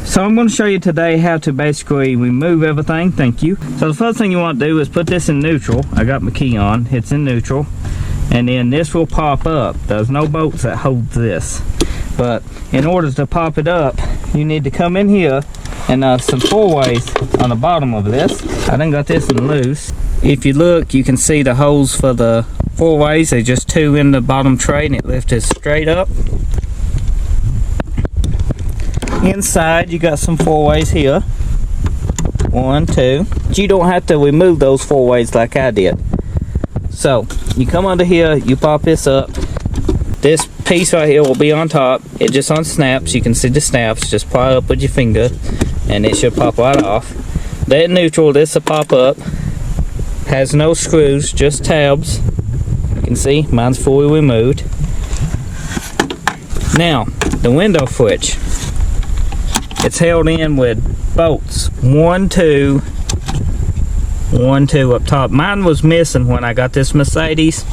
So I'm going to show you today how to basically remove everything. Thank you. So the first thing you want to do is put this in neutral. I got my key on. It's in neutral. And then this will pop up. There's no bolts that hold this. But in order to pop it up, you need to come in here and some 4-ways on the bottom of this. I done got this one loose. If you look, you can see the holes for the 4-ways. There's just 2 in the bottom tray and it lifted straight up. Inside, you got some 4-ways here. 1, 2. You don't have to remove those 4-ways like I did. So, you come under here, you pop this up. This piece right here will be on top. It just unsnaps. You can see the snaps. Just pry up with your finger and it should pop right off. That neutral, this will pop up. Has no screws, just tabs. You can see mine's fully removed. Now, the window switch. It's held in with bolts. 1, 2, 1, 2 up top. Mine was missing when I got this Mercedes.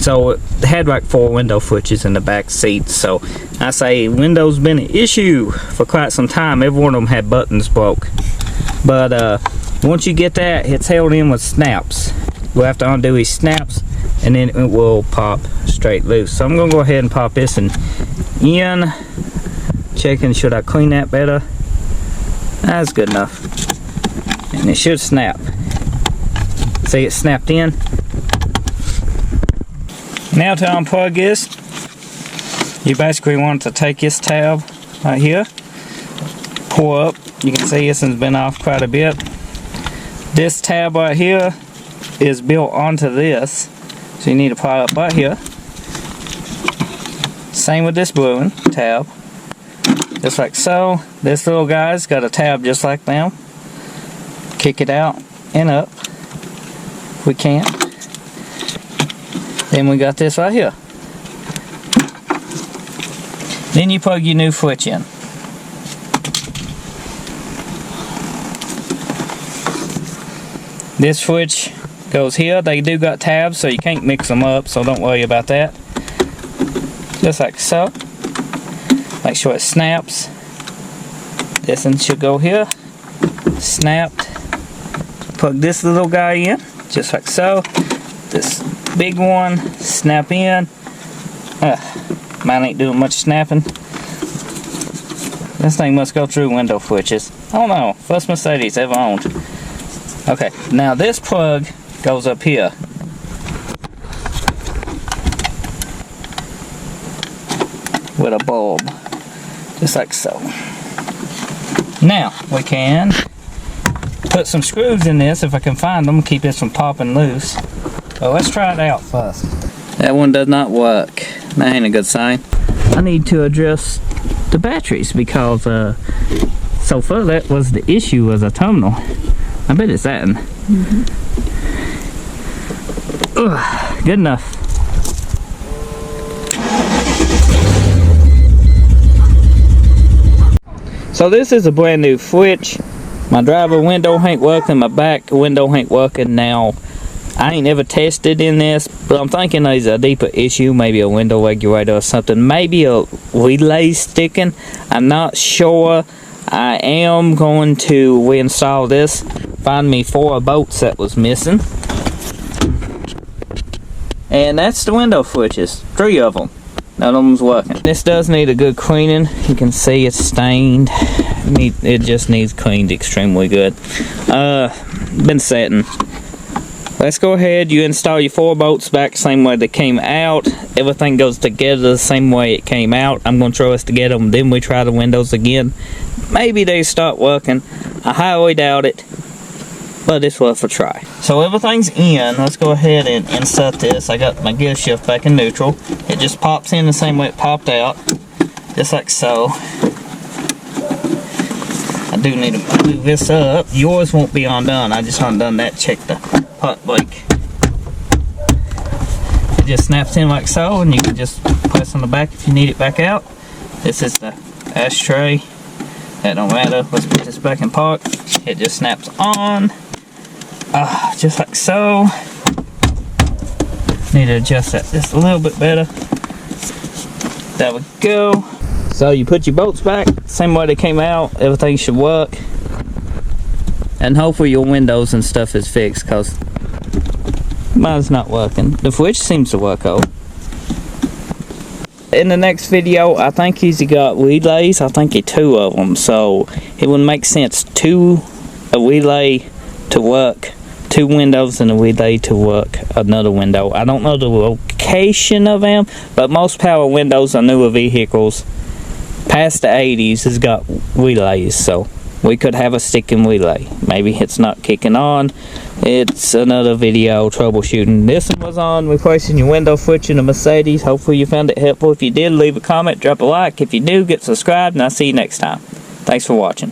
So it had like 4 window switches in the back seats. So I say windows been an issue for quite some time. Every one of them had buttons broke. But once you get that, it's held in with snaps. We'll have to undo these snaps and then it will pop straight loose. So I'm gonna go ahead and pop this in. Checking, should I clean that better? That's good enough. And it should snap. See, it snapped in. Now to unplug this, you basically want to take this tab right here, pull up. You can see this one's been off quite a bit. This tab right here is built onto this, so you need to pry up right here. Same with this blue one, tab. Just like so. This little guy's got a tab just like them. Kick it out and up if we can't. Then we got this right here. Then you plug your new switch in. This switch goes here. They do got tabs, so you can't mix them up, so don't worry about that. Just like so. Make sure it snaps. This one should go here. Snapped. Plug this little guy in, just like so. This big one, snap in. Mine ain't doing much snapping. This thing must go through window switches. I don't know, first Mercedes ever owned. Okay, now this plug goes up here. With a bulb, just like so. Now we can put some screws in this if I can find them, keep this from popping loose. Well, let's try it out first. That one does not work. That ain't a good sign. I need to adjust the batteries because so far that was the issue, was a terminal. I bet it's that one. Ugh, good enough. So this is a brand new switch. My driver window ain't working, my back window ain't working now. I ain't ever tested in this, but I'm thinking there's a deeper issue, maybe a window regulator or something, maybe a relay sticking. I'm not sure. I am going to reinstall this, find me 4 bolts that was missing. And that's the window switches, 3 of them. None of them's working. This does need a good cleaning. You can see it's stained. It just needs cleaned extremely good. Been setting. Let's go ahead. You install your 4 bolts back the same way they came out. Everything goes together the same way it came out. I'm going to throw us to get them. Then we try the windows again. Maybe they start working. I highly doubt it, but it's worth a try. So everything's in. Let's go ahead and insert this. I got my gear shift back in neutral. It just pops in the same way it popped out, just like so. I do need to move this up. Yours won't be undone. I just undone that. Check the hot brake. It just snaps in like so, and you can just press on the back if you need it back out. This is the ashtray. That don't matter. Let's put this back in park. It just snaps on. Just like so. Need to adjust that just a little bit better. There we go. So you put your bolts back, same way they came out, everything should work. And hopefully your windows and stuff is fixed, because mine's not working. The switch seems to work out. In the next video, I think he's got relays. I think he 2 of them, so it would make sense a relay to work 2 windows and a relay to work another window. I don't know the location of them, but most power windows on newer vehicles past the 80s has got relays, so we could have a sticking relay. Maybe it's not kicking on. It's another video troubleshooting. This one was on replacing your window switch in a Mercedes. Hopefully you found it helpful. If you did, leave a comment, drop a like. If you do, get subscribed, and I'll see you next time. Thanks for watching.